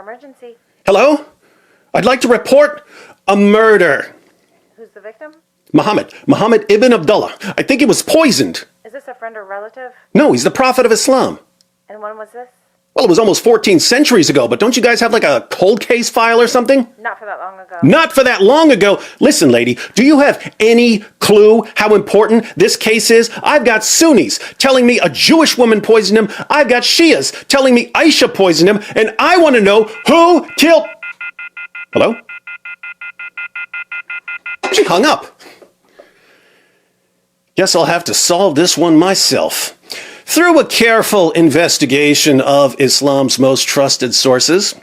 Emergency. Hello? I'd like to report a murder. Who's the victim? Muhammad ibn Abdullah. I think he was poisoned. Is this a friend or relative? No, he's the prophet of Islam. And when was this? Well, it was almost 14 centuries ago, but don't you guys have like a cold case file or something? Not for that long ago. Not for that long ago. Listen, lady, do you have any clue how important this case is? I've got Sunnis telling me a Jewish woman poisoned him. I've got Shias telling me Aisha poisoned him. And I want to know who killed... Hello? She hung up. Guess I'll have to solve this one myself. Through a careful investigation of Islam's most trusted sources.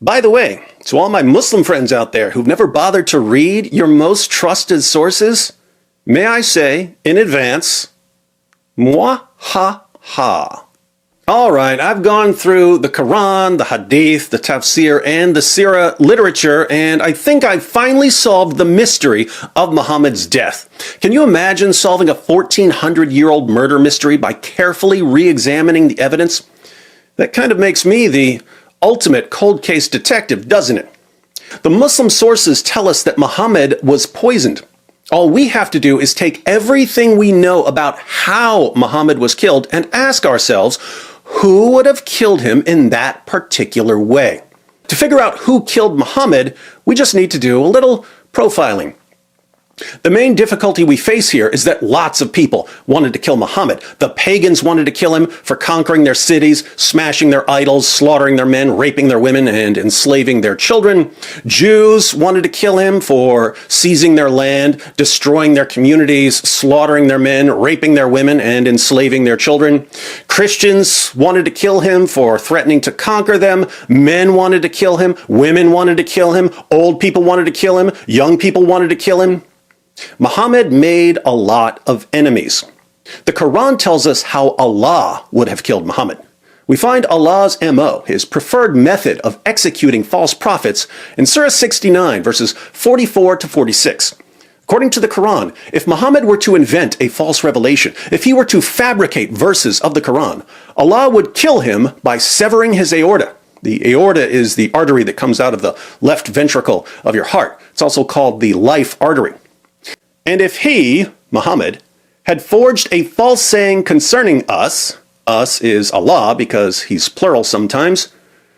By the way, to all my Muslim friends out there who've never bothered to read your most trusted sources, may I say, in advance, moi ha ha. All right, I've gone through the Quran, the Hadith, the Tafsir, and the Sirah literature, and I think I've finally solved the mystery of Muhammad's death. Can you imagine solving a 1400-year-old murder mystery by carefully re-examining the evidence? That kind of makes me the ultimate cold case detective, doesn't it? The Muslim sources tell us that Muhammad was poisoned. All we have to do is take everything we know about how Muhammad was killed and ask ourselves, who would have killed him in that particular way? To figure out who killed Muhammad, we just need to do a little profiling. The main difficulty we face here is that lots of people wanted to kill Muhammad. The pagans wanted to kill him for conquering their cities, smashing their idols, slaughtering their men, raping their women, and enslaving their children. Jews wanted to kill him for seizing their land, destroying their communities, slaughtering their men, raping their women, and enslaving their children. Christians wanted to kill him for threatening to conquer them. Men wanted to kill him. Women wanted to kill him. Old people wanted to kill him. Young people wanted to kill him. Muhammad made a lot of enemies. The Quran tells us how Allah would have killed Muhammad. We find Allah's MO, his preferred method of executing false prophets, in Surah 69, verses 44 to 46. According to the Quran, if Muhammad were to invent a false revelation, if he were to fabricate verses of the Quran, Allah would kill him by severing his aorta. The aorta is the artery that comes out of the left ventricle of your heart. It's also called the life artery. And if he, Muhammad, had forged a false saying concerning us is Allah because he's plural sometimes,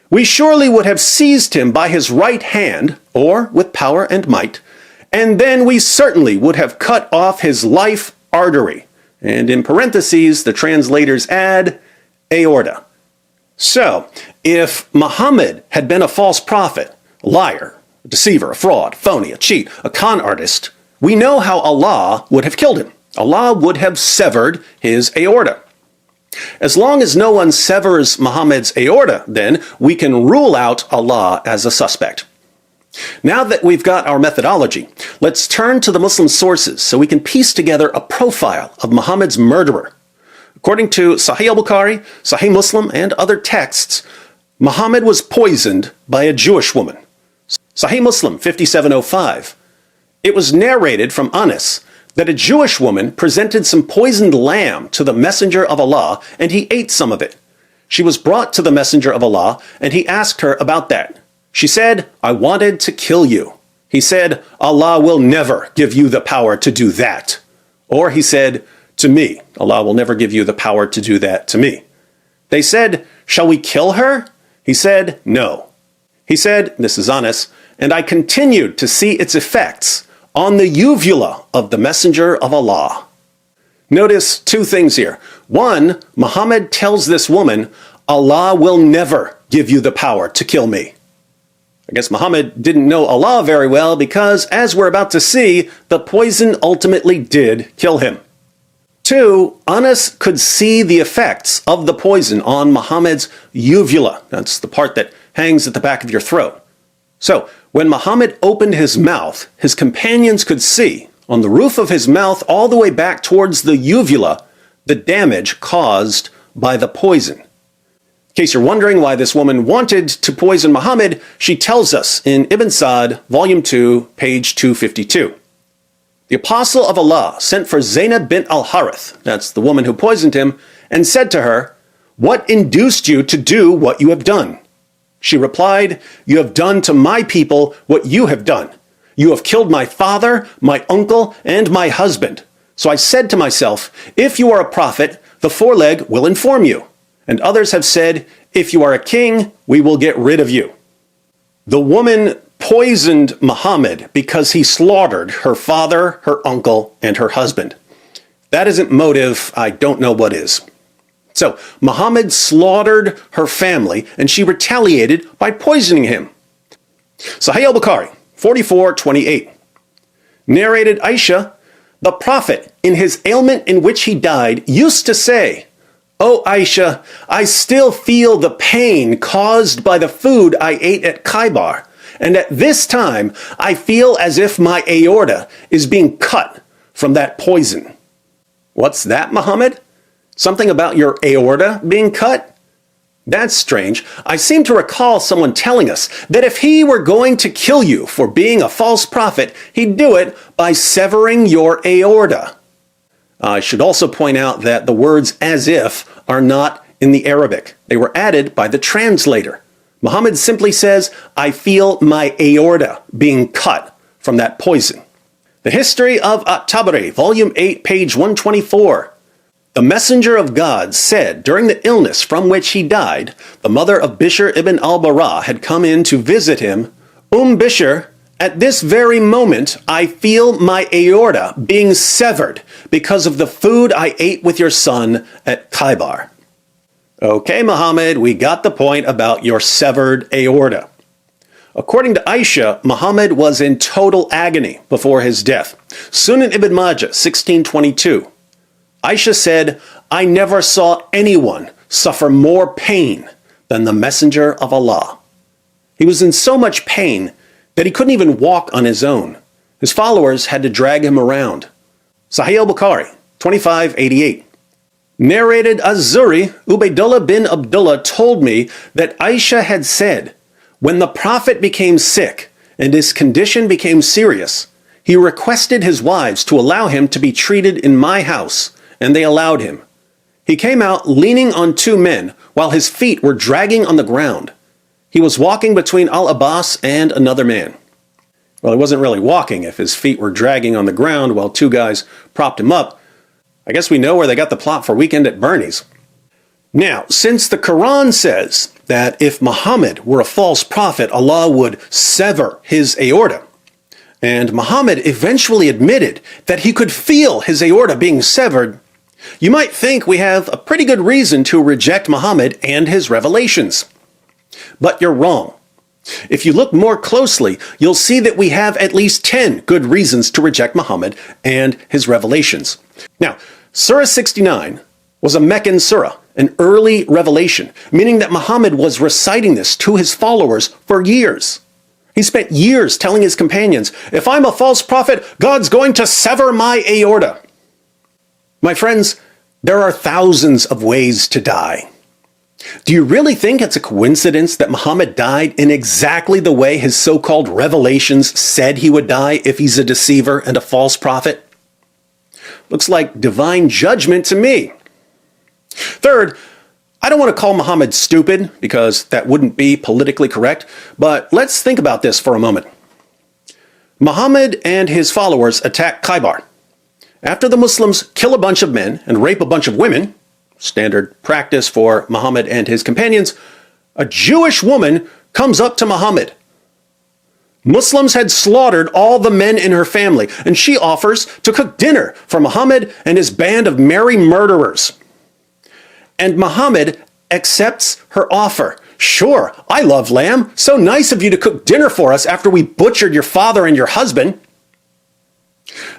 we surely would have seized him by his right hand, or with power and might, and then we certainly would have cut off his life artery. And in parentheses, the translators add aorta. So, if Muhammad had been a false prophet, a liar, a deceiver, a fraud, phony, a cheat, a con artist, we know how Allah would have killed him. Allah would have severed his aorta. As long as no one severs Muhammad's aorta, then we can rule out Allah as a suspect. Now that we've got our methodology, let's turn to the Muslim sources so we can piece together a profile of Muhammad's murderer. According to Sahih al-Bukhari, Sahih Muslim, and other texts, Muhammad was poisoned by a Jewish woman. Sahih Muslim 5705. It was narrated from Anas that a Jewish woman presented some poisoned lamb to the Messenger of Allah, and he ate some of it. She was brought to the Messenger of Allah, and he asked her about that. She said, "I wanted to kill you." He said, "Allah will never give you the power to do that." Or he said, "To me, Allah will never give you the power to do that to me." They said, "Shall we kill her?" He said, "No." He said, this is Anas, "And I continued to see its effects on the uvula of the Messenger of Allah." Notice two things here. One, Muhammad tells this woman, "Allah will never give you the power to kill me." I guess Muhammad didn't know Allah very well because, as we're about to see, the poison ultimately did kill him. Two, Anas could see the effects of the poison on Muhammad's uvula. That's the part that hangs at the back of your throat. So, when Muhammad opened his mouth, his companions could see, on the roof of his mouth all the way back towards the uvula, the damage caused by the poison. In case you're wondering why this woman wanted to poison Muhammad, she tells us in Ibn Sa'd, Volume 2, page 252. The Apostle of Allah sent for Zainab bint al-Harith, that's the woman who poisoned him, and said to her, "What induced you to do what you have done?" She replied, "You have done to my people what you have done. You have killed my father, my uncle, and my husband. So I said to myself, if you are a prophet, the foreleg will inform you. And others have said, if you are a king, we will get rid of you." The woman poisoned Muhammad because he slaughtered her father, her uncle, and her husband. That isn't motive. I don't know what is. So Muhammad slaughtered her family, and she retaliated by poisoning him. Sahih al-Bukhari, 44:28. Narrated Aisha, "The Prophet, in his ailment in which he died, used to say, 'O Aisha, I still feel the pain caused by the food I ate at Khaybar, and at this time I feel as if my aorta is being cut from that poison.'" What's that, Muhammad? Something about your aorta being cut? That's strange. I seem to recall someone telling us that if he were going to kill you for being a false prophet, he'd do it by severing your aorta. I should also point out that the words "as if" are not in the Arabic. They were added by the translator. Muhammad simply says, "I feel my aorta being cut from that poison." The History of At-Tabari, Volume 8, page 124. The messenger of God said during the illness from which he died, the mother of Bishr ibn al-Bara had come in to visit him. Bishr, at this very moment I feel my aorta being severed because of the food I ate with your son at Khaybar. Okay, Muhammad, we got the point about your severed aorta. According to Aisha, Muhammad was in total agony before his death. Sunan ibn Majah, 1622. Aisha said, "I never saw anyone suffer more pain than the Messenger of Allah. He was in so much pain that he couldn't even walk on his own. His followers had to drag him around." Sahih al-Bukhari, 2588. Narrated Az-Zuri, Ubaydullah bin Abdullah told me that Aisha had said, "When the Prophet became sick and his condition became serious, he requested his wives to allow him to be treated in my house, and they allowed him. He came out leaning on two men while his feet were dragging on the ground. He was walking between Al-Abbas and another man." Well, he wasn't really walking if his feet were dragging on the ground while two guys propped him up. I guess we know where they got the plot for Weekend at Bernie's. Now, since the Quran says that if Muhammad were a false prophet, Allah would sever his aorta, and Muhammad eventually admitted that he could feel his aorta being severed, you might think we have a pretty good reason to reject Muhammad and his revelations. But you're wrong. If you look more closely, you'll see that we have at least 10 good reasons to reject Muhammad and his revelations. Now, Surah 69 was a Meccan surah, an early revelation, meaning that Muhammad was reciting this to his followers for years. He spent years telling his companions, "If I'm a false prophet, God's going to sever my aorta." My friends, there are thousands of ways to die. Do you really think it's a coincidence that Muhammad died in exactly the way his so-called revelations said he would die if he's a deceiver and a false prophet? Looks like divine judgment to me. Third, I don't want to call Muhammad stupid because that wouldn't be politically correct, but let's think about this for a moment. Muhammad and his followers attack Khaybar. After the Muslims kill a bunch of men and rape a bunch of women, standard practice for Muhammad and his companions, a Jewish woman comes up to Muhammad. Muslims had slaughtered all the men in her family, and she offers to cook dinner for Muhammad and his band of merry murderers. And Muhammad accepts her offer. "Sure, I love lamb. So nice of you to cook dinner for us after we butchered your father and your husband."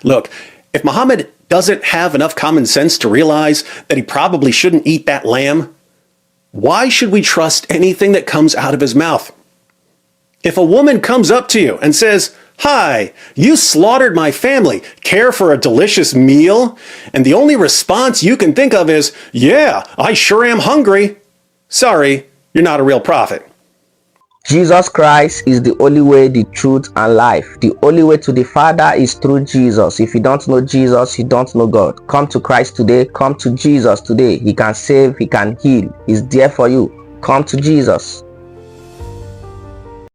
Look, if Muhammad doesn't have enough common sense to realize that he probably shouldn't eat that lamb, why should we trust anything that comes out of his mouth? If a woman comes up to you and says, "Hi, you slaughtered my family. Care for a delicious meal?" and the only response you can think of is, "Yeah, I sure am hungry," sorry, you're not a real prophet. Jesus Christ is the only way, the truth, and life. The only way to the Father is through Jesus. If you don't know Jesus, you don't know God. Come to Christ today. Come to Jesus today. He can save. He can heal. He's there for you. Come to Jesus.